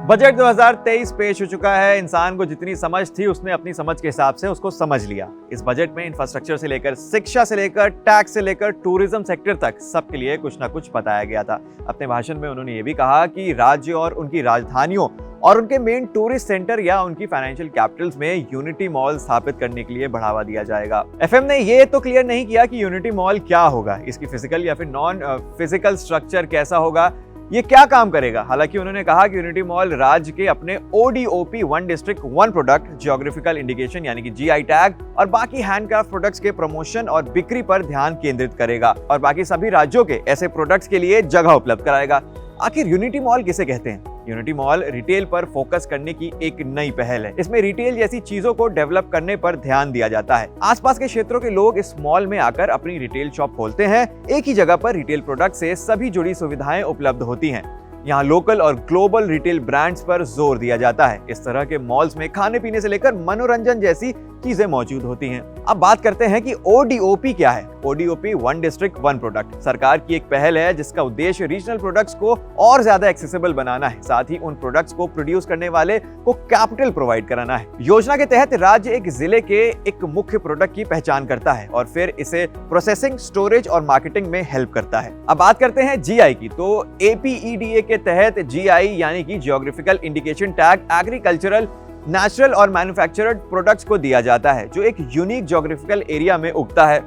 Budget 2023 पेश हो चुका है। इंसान को जितनी समझ थी उसने अपनी समझ के हिसाब से उसको समझ लिया। इस बजट में इंफ्रास्ट्रक्चर से लेकर शिक्षा से लेकर टैक्स से लेकर टूरिज्म सेक्टर तक सबके लिए कुछ ना कुछ बताया गया था। अपने भाषण में उन्होंने ये भी कहा कि राज्य और उनकी राजधानियों और उनके मेन टूरिस्ट सेंटर या उनकी फाइनेंशियल कैपिटल्स में यूनिटी मॉल स्थापित करने के लिए बढ़ावा दिया जाएगा। एफएम ने ये तो क्लियर नहीं किया कि यूनिटी मॉल क्या होगा, इसकी फिजिकल या फिर नॉन फिजिकल स्ट्रक्चर कैसा होगा, ये क्या काम करेगा। हालांकि उन्होंने कहा कि यूनिटी मॉल राज्य के अपने ODOP one district one product geographical indication यानी कि GI टैग और बाकी हैंडक्राफ्ट प्रोडक्ट्स के प्रमोशन और बिक्री पर ध्यान केंद्रित करेगा और बाकी सभी राज्यों के ऐसे प्रोडक्ट्स के लिए जगह उपलब्ध कराएगा। आखिर यूनिटी मॉल किसे कहते हैं? यूनिटी मॉल रिटेल पर फोकस करने की एक नई पहल है। इसमें रिटेल जैसी चीजों को डेवलप करने पर ध्यान दिया जाता है। आसपास के क्षेत्रों के लोग इस मॉल में आकर अपनी रिटेल शॉप खोलते हैं। एक ही जगह पर रिटेल प्रोडक्ट से सभी जुड़ी सुविधाएं उपलब्ध होती हैं। यहाँ लोकल और ग्लोबल रिटेल ब्रांड्स पर जोर दिया जाता है। इस तरह के मॉल्स में खाने पीने से लेकर मनोरंजन जैसी चीजें मौजूद होती हैं। अब बात करते हैं कि ODOP क्या है। ODOP one district one product सरकार की एक पहल है जिसका उद्देश्य रीजनल प्रोडक्ट्स को और ज्यादा एक्सेसिबल बनाना है। साथ ही उन प्रोडक्ट्स को प्रोड्यूस करने वाले को कैपिटल प्रोवाइड कराना है। योजना के तहत राज्य एक जिले के एक मुख्य प्रोडक्ट की पहचान करता है और फिर इसे प्रोसेसिंग, स्टोरेज और मार्केटिंग में हेल्प करता है। अब बात करते हैं GI की, तो APEDA के तहत GI यानी कि geographical indication tag agricultural, natural और मैन्युफैक्चर्ड प्रोडक्ट्स को दिया जाता है जो एक यूनिक जियोग्राफिकल एरिया में उगता है,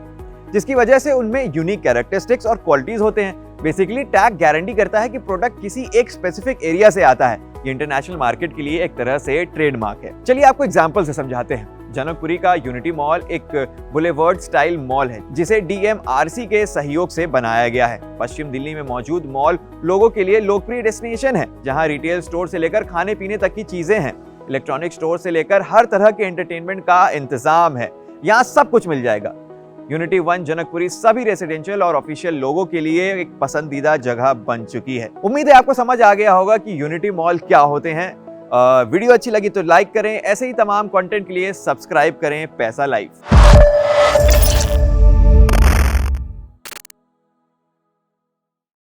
जिसकी वजह से उनमें यूनिक कैरेक्टरिस्टिक्स और क्वालिटीज होते हैं। बेसिकली टैग गारंटी करता है कि प्रोडक्ट किसी एक स्पेसिफिक एरिया से आता है। ये इंटरनेशनल मार्केट के लिए एक तरह से ट्रेडमार्क है। चलिए आपको एग्जांपल से समझाते हैं। जनकपुरी का यूनिटी मॉल एक बुलेवर्ड स्टाइल मॉल है जिसे DMRC के सहयोग से बनाया गया है। पश्चिम दिल्ली में मौजूद मॉल लोगों के लिए लोकप्रिय डेस्टिनेशन है जहां रिटेल स्टोर से लेकर खाने पीने तक की चीजें हैं। इलेक्ट्रॉनिक स्टोर से लेकर हर तरह के एंटरटेनमेंट का इंतजाम है। यहाँ सब कुछ मिल जाएगा। यूनिटी वन जनकपुरी सभी रेसिडेंशियल और ऑफिशियल लोगों के लिए एक पसंदीदा जगह बन चुकी है। उम्मीद है आपको समझ आ गया होगा कि यूनिटी मॉल क्या होते हैं। वीडियो अच्छी लगी तो लाइक करें। ऐसे ही तमाम कंटेंट के लिए सब्सक्राइब करें पैसा लाइव।